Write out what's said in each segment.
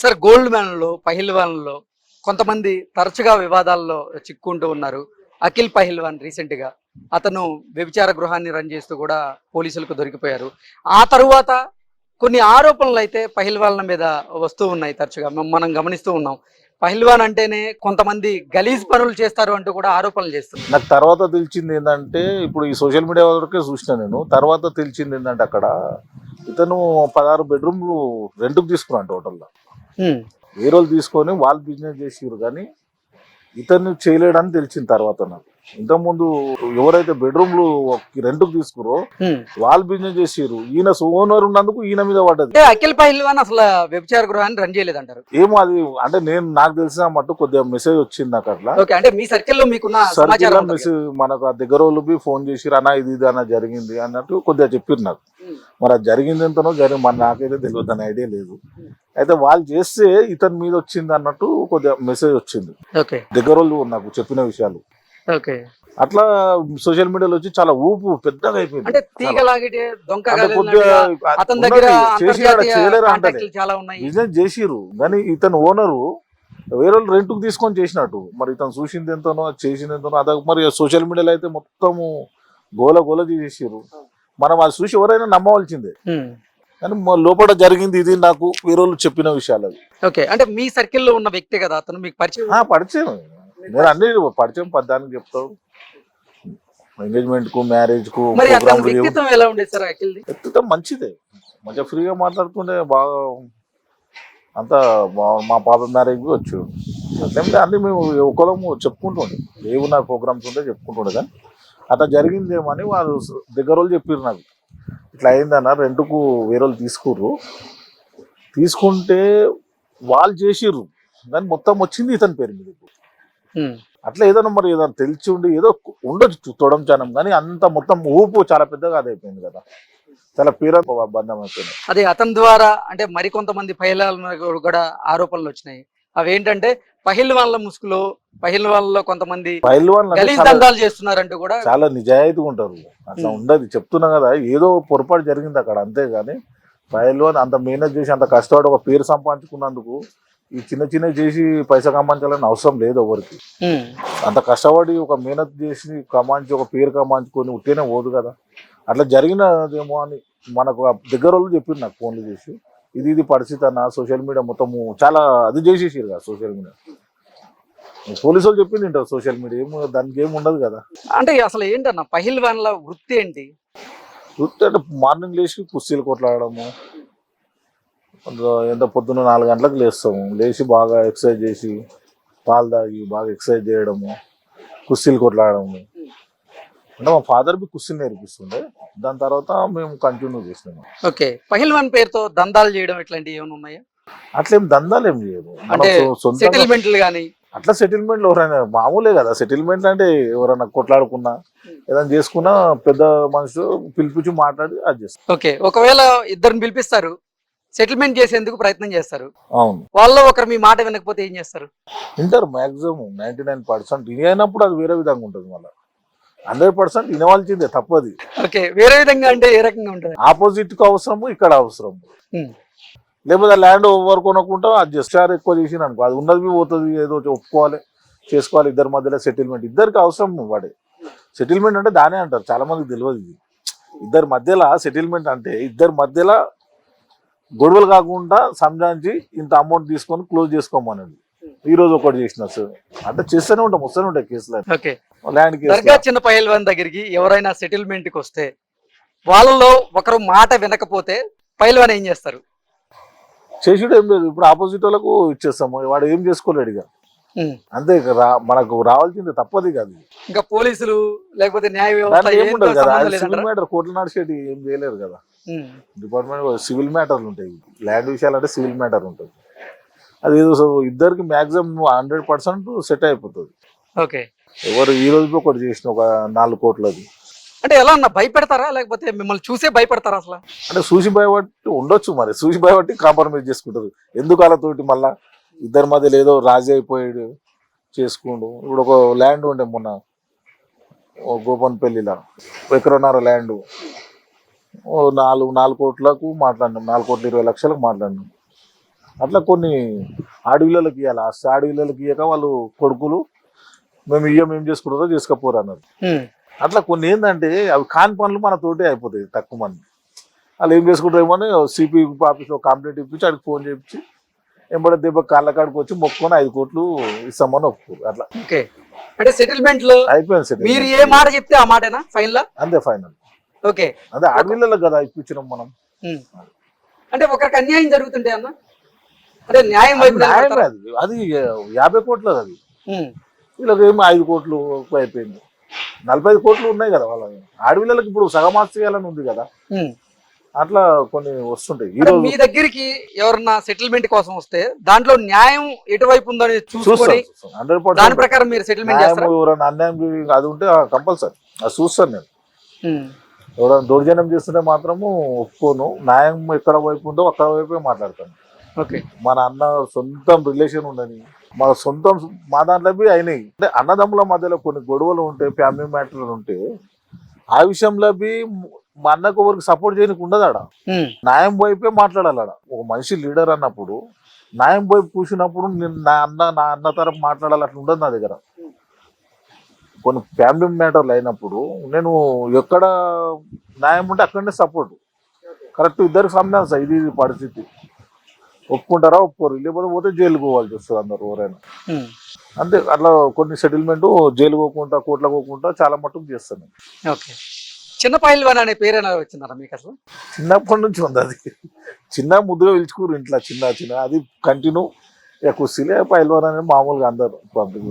Sir gold మ్యాన్లో పహిల్వాన్లో కొంతమంది తరచుగా వివాదాల్లో చిక్కుంటూ ఉన్నారు. అఖిల్ పహిల్వాన్ రీసెంట్ గా అతను వ్యభిచార గృహాన్ని రన్ చేస్తూ కూడా పోలీసులకు దొరికిపోయారు. ఆ తరువాత కొన్ని ఆరోపణలు అయితే పహిల్వాన్ల మీద వస్తూ ఉన్నాయి. తరచుగా మనం గమనిస్తూ ఉన్నాం. పహిల్వాన్ అంటేనే కొంతమంది గలీజ్ పనులు చేస్తారు అంటూ కూడా ఆరోపణలు చేస్తున్నారు. నాకు తర్వాత తెలిసింది ఏంటంటే, ఇప్పుడు ఈ సోషల్ మీడియా వరకే చూసిన నేను. తర్వాత తెలిసింది ఏంటంటే, అక్కడ ఇతను 16 బెడ్రూమ్లు రెంట్కి తీసుకున్నాను టోటల్గా. వేరే వాళ్ళు తీసుకొని వాళ్ళు బిజినెస్ చేసిరు, కానీ ఇతన్ని చేయలేడని తెలిసింది తర్వాత నాకు. ఇంతకుముందు ఎవరైతే బెడ్రూమ్లు రెంట్కి తీసుకురో వాళ్ళు బిజినెస్ చేసిరు, ఈయన ఓనర్ ఉన్నందుకు ఈయన మీద పడ్డది. అఖిల్ పహిల్వాన్ అసలు వ్యభిచార గృహాన్ని రన్ చేయలేదంటారు. ఏమో అది అంటే నాకు తెలిసిన మట్టు కొద్దిగా మెసేజ్ వచ్చింది నాకు అట్లా. అంటే మీ సర్కిల్లో మీకున్న సమాచారం మెసేజ్ మనకు ఆ దగ్గర వాళ్ళు ఫోన్ చేసిరు, అన్న ఇది అన్న జరిగింది అన్నట్టు కొద్దిగా చెప్పారు నాకు. మరి అది జరిగింది ఎంతనో మరి నాకైతే తెలియదు, దాని ఐడియా లేదు. అయితే వాళ్ళు చేస్తే ఇతని మీద వచ్చింది అన్నట్టు కొద్దిగా మెసేజ్ వచ్చింది దగ్గర వాళ్ళు నాకు చెప్పిన విషయాలు. అట్లా సోషల్ మీడియాలో వచ్చి చాలా ఊపు పెద్దగా అయిపోయింది. బిజినెస్ చేసిరు, కానీ ఇతను ఓనరు వేరే వాళ్ళు రెంట్కు తీసుకొని చేసినట్టు. మరి ఇతను చూసింది ఎంతనో చేసింది ఎంతనో అదే. మరి సోషల్ మీడియాలో అయితే మొత్తము గోల చేసేసారు. మనం అది చూసి ఎవరైనా నమ్మవలసిందే, కానీ లోపల జరిగింది ఇది నాకు వేరే వాళ్ళు చెప్పిన విషయాలు అవి. అంటే మీ సర్కిల్లో ఉన్న వ్యక్తి కదా అతను, మీకు పరిచయం నేను అన్ని పరిచయం పద్దానికి చెప్తావు. ఎంగేజ్మెంట్ కు, మ్యారేజ్ కు వ్యక్తిత్వం మంచిదే, మంచిగా ఫ్రీగా మాట్లాడుతుండే బాగా. అంతా మా పాప మ్యారేజ్ వచ్చు అంటే అన్ని మేము ఒకరము చెప్పుకుంటుండే, ఏమన్నా ప్రోగ్రామ్స్ ఉంటే చెప్పుకుంటుండే. కానీ అట్లా జరిగిందేమని వాళ్ళు దగ్గర వాళ్ళు చెప్పారు నాకు. ఇట్లా అయిందన్న, రెంట్కు వేరే వాళ్ళు తీసుకుంటే వాళ్ళు చేసిర్రు, కానీ మొత్తం వచ్చింది ఇతని పేరు మీద. అట్లా ఏదైనా మరి ఏదైనా తెలిసి ఉండి ఏదో ఉండొచ్చు తొడంచానం, కానీ అంత మొత్తం ఊపు చాలా పెద్దగా అది అయిపోయింది కదా, చాలా పేరు బంధం అయిపోయింది. అదే అతని ద్వారా అంటే మరికొంతమంది పహిల్వాన్ల కూడా ఆరోపణలు వచ్చినాయి. అవేంటంటే పహిల్వాన్ల ముసుగులో పహిల్వాన్లో కొంతమంది దందాలు చేస్తున్నారంటూ కూడా. చాలా నిజాయితీగా ఉంటారు, అట్లా ఉండదు చెప్తున్నా కదా. ఏదో పొరపాటు జరిగింది అక్కడ, అంతేగాని పహిల్వాన్ అంత మేనేజ్ చేసి అంత కష్టపడి ఒక పేరు సంపాదించుకున్నందుకు ఈ చిన్న చేసి పైసా కమాంచాలని అవసరం లేదు ఎవరికి. అంత కష్టపడి ఒక మేనత్ చేసి కమాంచి ఒక పేరు కమాంచుకొని ఉట్టేనే పోదు కదా. అట్లా జరిగినదేమో అని మనకు దగ్గర వాళ్ళు చెప్పింది నాకు ఫోన్లు చేసి, ఇది పరిస్థితి అన్న. సోషల్ మీడియా మొత్తము చాలా అది చేసేసారు కదా సోషల్ మీడియా. పోలీసు వాళ్ళు చెప్పింది ఉంటారు సోషల్ మీడియా, దానికి ఏమి ఉండదు కదా. అంటే అసలు ఏంటన్న పహిల్వాన్ల వృత్తి ఏంటి? వృత్తి అంటే మార్నింగ్ లేచి కుస్తీలు కొట్లాడము, ఎంత పొద్దున్న 4 గంటలకు లేస్తాము, లేచి బాగా ఎక్సర్సైజ్ చేసి పాలు తాగి బాగా ఎక్సర్సైజ్ చేయడము, కుస్తీలు కొట్లాడము. అంటే మా ఫాదర్ బి కుస్తీలు నేర్పిస్తుండే, దాని తర్వాత మేము కంటిన్యూ చేసినాము. పహిల్వాన్ పేరుతో దందాలు చేయడం ఇట్లాంటివి ఏమైనా ఉన్నాయా? అట్లేం దందాలు ఏం చేయదు, సెటిల్మెంట్లు కానీ అట్లా. సెటిల్మెంట్లు ఎవరైనా మామూలే కదా. సెటిల్మెంట్ అంటే ఎవరైనా కొట్లాడుకున్నా ఏదైనా చేసుకున్నా పెద్ద మనుషులు పిలిపించి మాట్లాడి అది చేస్తారు. ఒకవేళ ఇద్దరిని పిలిపిస్తారు, సెటిల్మెంట్ చేసేందుకు ప్రయత్నం చేస్తారు. అవును, వాళ్ళు ఒకరు మీ మాట వినకపోతే ఏం చేస్తారు? వింటారు. మాక్సిమం 99% వినైనప్పుడు అది వేరే విధంగా ఉంటుంది. మళ్ళీ 100% వినవలసిందే, తప్పది. వేరే విధంగా అంటే ఏ రకంగా ఉంటుంది? ఆపోజిట్ కు అవసరము, ఇక్కడ అవసరం. లేకపోతే ల్యాండ్ ఓవర్ కొనకుండా అది జస్ట్ ఎక్కువ చేసిన అనుకో, అది ఉన్నది పోతుంది. ఏదో ఒప్పుకోవాలి, చేసుకోవాలి. ఇద్దరి మధ్యలో సెటిల్మెంట్, ఇద్దరికి అవసరం వాడే. సెటిల్మెంట్ అంటే దానే అంటారు, చాలా మందికి తెలియదు ఇది. ఇద్దరి మధ్యలో సెటిల్మెంట్ అంటే ఇద్దరి మధ్యలో గొడవలు కాకుండా సంజాయించి ఇంత అమౌంట్ తీసుకొని క్లోజ్ చేసుకోమన్నది. ఈ రోజు ఒకటి చేసిన అంటే చేస్తూనే ఉంటాం, వస్తూనే ఉంటాయి కేసులు. Land case. చిన్న పహిల్వాన్ దగ్గరికి ఎవరైనా సెటిల్మెంట్ కి వస్తే వాళ్ళలో ఒకరు మాట వినకపోతే పహిల్వాన్ ఏం చేస్తారు? చేసుడు ఏం లేదు, ఇప్పుడు ఆపోజిట్ వాళ్ళకు ఇచ్చేస్తాము. వాడు ఏం చేసుకోలేడు ఇక, అంతే. మనకు రావాల్సిందే, తప్పది కాదు. ఇంకా పోలీసులు లేకపోతే న్యాయ ఏముండదు కదా. సివిల్ మ్యాటర్ కోర్టులు నడిచేటి ఏం చేయలేరు కదా. డిపార్ట్మెంట్ సివిల్ మ్యాటర్లు ఉంటాయి. ల్యాండ్ విషయాలు అంటే సివిల్ మ్యాటర్ ఉంటుంది. అది ఏదో ఇద్దరికి మాక్సిమం 100% సెట్ అయిపోతుంది. ఎవరు ఈ రోజు ఒకటి చేసిన ఒక 4 కోట్లది అంటే ఎలా అన్న భయపెడతారా, లేకపోతే మిమ్మల్ని చూసే భయపడతారా? అసలు అంటే చూసి భయపట్టి ఉండొచ్చు, మరి చూసి భయపట్టి కాంప్రమైజ్ చేసుకుంటారు. ఎందుకు వాళ్ళతోటి మళ్ళా ఇద్దరి మధ్యలో ఏదో రాజీ అయిపోయాడు చేసుకుంటూ. ఇప్పుడు ఒక ల్యాండ్ ఉండే మొన్న గోపన్పల్లిలో 1.5 ఎకరాల ల్యాండ్ 4 కోట్లకు మాట్లాడినాం, 4,20,00,000 మాట్లాడినాం. అట్లా కొన్ని ఆడవిళ్ళకి ఇవ్వాలి, ఆడవిళ్ళకి ఇవ్వక వాళ్ళు కొడుకులు మేము ఏం చేసుకుంటారో చేసుకోపోరు అన్నారు. అట్లా కొన్ని ఏంటంటే అవి కాని పనులు మన తోటే అయిపోతాయి తక్కువ మంది. వాళ్ళు ఏం చేసుకుంటారేమో అని సిపి ఆఫీస్లో కంప్లైంట్ ఇప్పించి అడిగి ఫోన్ చేయించి ఎంబడ దెబ్బ కాళ్ళ కాడికి వచ్చి మొక్కుకొని 5 కోట్లు ఇస్తామని ఒప్పుకోరు. అట్లా ఓకే, అంటే సెటిల్మెంట్ లో అయిపోయింది. మీరు ఏ మాట చెప్తే ఆ మాటేనా ఫైనల్ లా? అంతే ఫైనల్. ఓకే, అదే ఆడవిళ్ళకి కదా ఇప్పించినాం మనం. అంటే ఒకరికి అన్యాయం జరుగుతుంటే అన్న, అంటే న్యాయం వైపు నిలబడతారా? అది 50 కోట్లు అది, వీళ్ళకి ఏమో 5 కోట్లు అయిపోయింది. 45 కోట్లు ఉన్నాయి కదా వాళ్ళ ఆడవిళ్ళకి. ఇప్పుడు సగం ఆస్తి చేయాలని ఉంది కదా, అట్లా కొన్ని వస్తుంటాయి. ఈ రోజు మీ దగ్గరికి ఎవరన్నా సెటిల్మెంట్ కోసం వస్తే దాంట్లో న్యాయం ఎటువైపు ఉందని చూసుకొని 100% దాని ప్రకారం మీరు సెటిల్మెంట్ చేస్తారా? ఎవరైనా అన్యాయం అది ఉంటే కంపల్సరీ అది చూస్తాను నేను. ఉమ్. ఎవరైనా దౌర్జన్యం చేస్తుంటే మాత్రము ఒప్పుకోను. న్యాయం ఎక్కడ వైపు ఉందో అక్కడ వైపే మాట్లాడతాను. ఓకే, మన అన్న సొంతం రిలేషన్ ఉండని, మా సొంతం మా దాంట్లో అయినాయి. అంటే అన్నదమ్ముల మధ్యలో కొన్ని గొడవలు ఉంటే, ఫ్యామిలీ మ్యాటర్లు ఉంటే, ఆ విషయంలో మా అన్నకు ఎవరికి సపోర్ట్ చేయడానికి ఉండదు. ఆడ న్యాయం వైపే మాట్లాడాలి. ఆడ ఒక మనిషి లీడర్ అన్నప్పుడు న్యాయం వైపు కూర్చున్నప్పుడు నా అన్న తరపు మాట్లాడాలి. అట్లా ఉండదు నా దగ్గర. కొన్ని ఫ్యామిలీ మ్యాటర్లు అయినప్పుడు నేను ఎక్కడ న్యాయం ఉంటే అక్కడనే సపోర్ట్. కరెక్ట్ ఇద్దరికి సంబంధం. ఇది పరిస్థితి. ఒప్పుకుంటారా ఒప్పుకోరు, లేకపోతే పోతే జైలుకి పోవాల్సి వస్తుంది అందరు ఎవరైనా. అంతే. అట్లా కొన్ని సెటిల్మెంట్ జైలు పోకుండా కోట్ల పోకుండా చాలా మటుకు చేస్తాను. ఓకే, చిన్న పైల్వాన్ అనే పేరు వచ్చిందా మీకు అసలు? చిన్నప్పటి నుంచి ఉంది అది. చిన్న ముద్దుగా పిలుచుకోరు ఇంట్లో. చిన్న అది కంటిన్యూ. కుస్తీలే పైల్వాన్ అనేది మామూలుగా అందరు పబ్లిక్.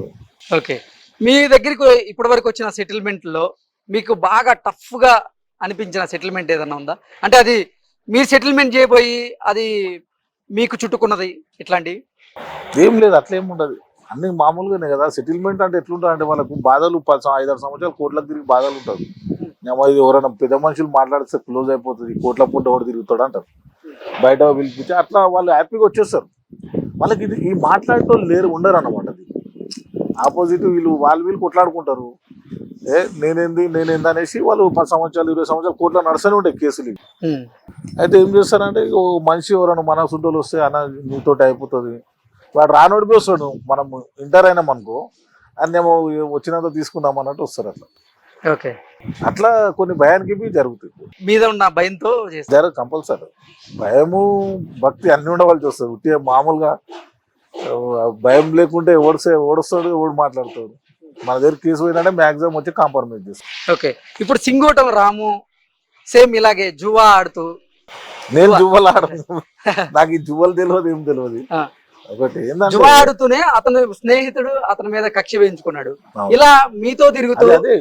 ఓకే, మీ దగ్గరికి ఇప్పటి వరకు వచ్చిన సెటిల్మెంట్ లో మీకు బాగా టఫ్ గా అనిపించిన సెటిల్మెంట్ ఏదన్నా ఉందా? అంటే అది మీరు సెటిల్మెంట్ చేయబోయి అది మీకు చుట్టుకున్నది ఇట్లాంటివి ఏం లేదు. అట్లా ఏమి ఉండదు. అన్ని మామూలుగానే కదా. సెటిల్మెంట్ అంటే ఎట్లుంటుంది అంటే వాళ్ళకు బాధలు 5-6 సంవత్సరాలు కోట్లకు తిరిగి బాధలు ఉంటుంది. ఇది ఎవరైనా పెద్ద మనుషులు మాట్లాడితే క్లోజ్ అయిపోతుంది, కోట్ల పూట ఎవరు తిరుగుతాడు అంటారు. బయట పిలిపించి అట్లా వాళ్ళు హ్యాపీగా వచ్చేస్తారు. వాళ్ళకి ఇది ఈ మాట్లాడేటోళ్ళు లేరు, ఉండరు అన్నమాట. అది ఆపోజిట్ వీళ్ళు కొట్లాడుకుంటారు. నేనేంది అనేసి వాళ్ళు 10 సంవత్సరాలు 20 సంవత్సరాలు కోర్టులో నడుస్తూనే ఉంటాయి కేసులు. అయితే ఏం చేస్తారంటే ఓ మనిషి ఎవరైనా మన సుంటోళ్ళు వస్తే అన్న నీతోటి అయిపోతుంది, వాడు రానోడి వస్తాడు. మనం ఇంటర్ అయినాం అనుకో అన్నేమో వచ్చినంత తీసుకుందాం అన్నట్టు వస్తారు. అట్లా ఓకే, అట్లా కొన్ని భయానికి జరుగుతుంది. మీద ఉన్న భయంతో కంపల్సరీ భయము భక్తి అన్ని ఉండవలసి వస్తుంది. ఉట్టి మామూలుగా భయం లేకుంటే ఓడొస్తాడు, ఓడి మాట్లాడతాడు. మన దగ్గర కేసు పోయిందంటే మ్యాక్సిమం వచ్చి కాంప్రమైజ్ చేస్తాం. ఓకే, ఇప్పుడు సింగోటం రాము సేమ్ ఇలాగే జువా ఆడుతూ. నేను జువ్వలు ఆడను, నాకు ఈ జువ్వలు తెలియదు, ఏం తెలియదు. ఒకటి జువా ఆడుతూనే అతను స్నేహితుడు అతని మీద కక్ష వేయించుకున్నాడు. ఇలా మీతో తిరుగుతూ అదే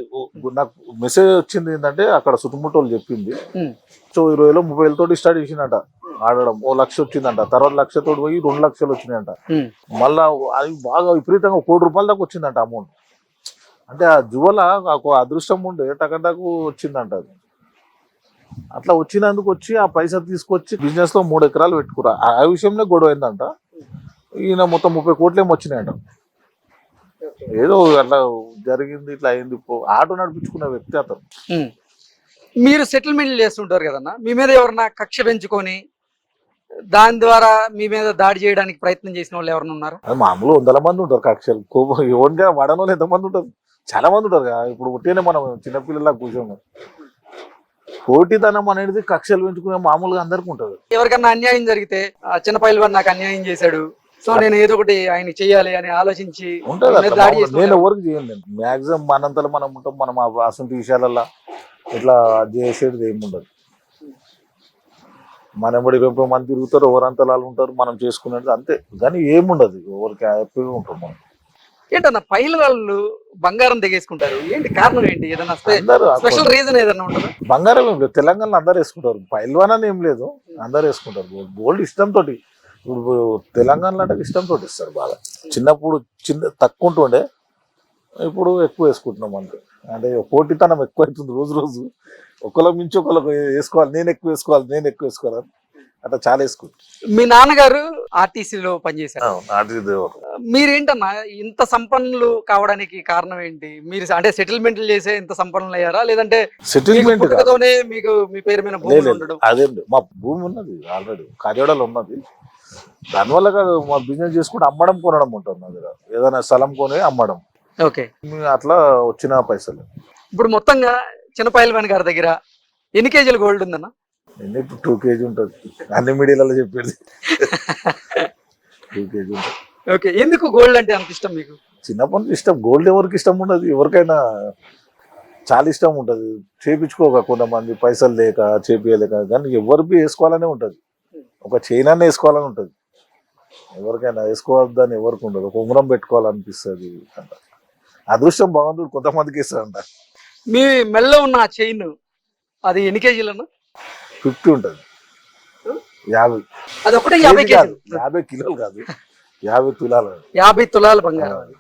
నాకు మెసేజ్ వచ్చింది ఏంటంటే అక్కడ చుట్టుముట్టోళ్ళు చెప్పింది. సో 20,000 30,000 తోటి స్టార్ట్ చేసిందంట ఆడడం. 1,00,000 వచ్చిందంట. తర్వాత 1,00,000 తోటి పోయి 2 లక్షలు వచ్చినాయంట. మళ్ళా అది బాగా విపరీతంగా 1 కోటి రూపాయల దాకా వచ్చిందంట అమౌంట్. అంటే ఆ జువల అదృష్టం ఉండే టకటాకు వచ్చిందంట అది. అట్లా వచ్చినందుకు వచ్చి ఆ పైసా తీసుకొచ్చి బిజినెస్ లో 3 ఎకరాలు పెట్టుకురా. ఆ విషయంలో గొడవ అయిందంట. ఈయన మొత్తం 30 కోట్లు ఏమో వచ్చినాయంట. ఏదో అట్లా జరిగింది, ఇట్లా అయింది. ఆటో నడిపించుకున్న వ్యక్తి అతను. మీరు సెటిల్మెంట్ చేస్తుంటారు కదన్నా, మీ మీద ఎవరన్నా కక్ష పెంచుకొని దాని ద్వారా మీ మీద దాడి చేయడానికి ప్రయత్నం చేసిన వాళ్ళు ఎవరైనా ఉన్నారు? అది మామూలు 100 మంది ఉంటారు కక్షలు. ఎవరిగా వడనో ఎంతమంది ఉంటారు, చాలా మంది ఉంటారు కదా. ఇప్పుడు ఉట్టినే మనం చిన్నపిల్లలా కూర్చోము. పోటీతనం అనేది కక్షలు పెంచుకునే మామూలుగా అందరికి ఉంటుంది. ఎవరికన్నా అన్యాయం జరిగితే చిన్న పైల్వాన్ నాకు అన్యాయం చేశాడు, సో నేను ఏదో ఒకటి ఆయన చెయ్యాలి అని ఆలోచించి దాడి చేసి. నేను ఎవరికి చేయండి. మాక్సిమం మనంతలో మనం ఉంటాం. మనం అసంటి విషయాలలో ఇట్లా చేసేది ఏమి ఉండదు. మన ఎప్పుడు 20 మంది తిరుగుతారు, ఎవరంతలాలు ఉంటారు, మనం చేసుకునేది అంతే. కానీ ఏముండదు, ఎవరికి హ్యాపీగా ఉంటాం మనం. ఏంటన్నా పైల్వాన్లు బంగారం దిగేసుకుంటారు, ఏంటి కారణం ఏంటి? ఏదన్నా స్పెషల్ రీజన్ ఏదన్నా ఉంటుందా? బంగారం ఏం లేదు, తెలంగాణలో అందరు వేసుకుంటారు. పైల్వాన్ అని ఏం లేదు, అందరు వేసుకుంటారు. గోల్డ్ ఇష్టంతో. ఇప్పుడు తెలంగాణలో అంటే ఇష్టంతో ఇస్తారు బాగా. చిన్నప్పుడు తక్కువ ఉంటుండే, ఇప్పుడు ఎక్కువ వేసుకుంటున్నాం అంతే. అంటే పోటీతనం ఎక్కువ అవుతుంది రోజు రోజు. ఒకళ్ళ మించి ఒకళ్ళకి వేసుకోవాలి, నేను ఎక్కువ వేసుకోవాలి అట్లా చాలా వేసుకుంటాం. మీ నాన్నగారు ఆర్టీసీలో పనిచేశారు. ఆర్టీసీ. మీరేంటన్నా ఇంత సంపన్నులు కావడానికి కారణం ఏంటి? మీరు అంటే సెటిల్మెంట్లు చేసే ఇంత సంపన్నులు అయ్యారా, లేదంటే సెటిల్మెంట్ పుట్టుకతోనే మీకు మీ పేరు మీద భూమి ఉండడం? అదే మా భూమి ఉన్నది ఆల్రెడీ, కార్యాడలో ఉన్నది. దానివల్ల కాదు, మా బిజినెస్ చేసుకుంటే అమ్మడం కొనడం ఉంటుంది నా దగ్గర. ఏదైనా స్థలం కొని అమ్మడం, ఓకే. అట్లా వచ్చిన పైసలు. ఇప్పుడు మొత్తంగా చిన్న పైల్వాన్ గారి దగ్గర ఎన్ని కేజీల గోల్డ్ ఉందన్న? ఎన్ని 2 kg ఉంటుంది, అన్ని మీడియాలలో చెప్పేది 2 kg ఉంటుంది. ఓకే. ఎందుకు గోల్డ్ అంటే అంత ఇష్టం మీకు? చిన్నప్పటి నుంచి ఇష్టం. గోల్డ్ ఎవరికి ఇష్టం ఉండదు, ఎవరికైనా చాలా ఇష్టం ఉంటుంది. చేపించుకోక కొంతమంది పైసలు లేక చేపియలేక, కానీ ఎవరికి వేసుకోవాలనే ఉంటుంది. ఒక చైన్ అన్న వేసుకోవాలని ఉంటుంది ఎవరికైనా, వేసుకోవద్దని ఎవరికి ఉండదు. ఒక ఉంగరం పెట్టుకోవాలనిపిస్తుంది అంట. అదృష్టం భగవంతుడు కొంతమందికి ఇస్తాడంట. మీ మెల్లో ఉన్న ఆ చైన్ అది ఎన్ని కేజీలన్నా? 50 ఉంటుంది, 50. అది ఒకటే కేజీ 50 కాదు, కేజీలు, 50 కిలోలు కాదు, 50 తులాలు. 50 తులాల బంగారం.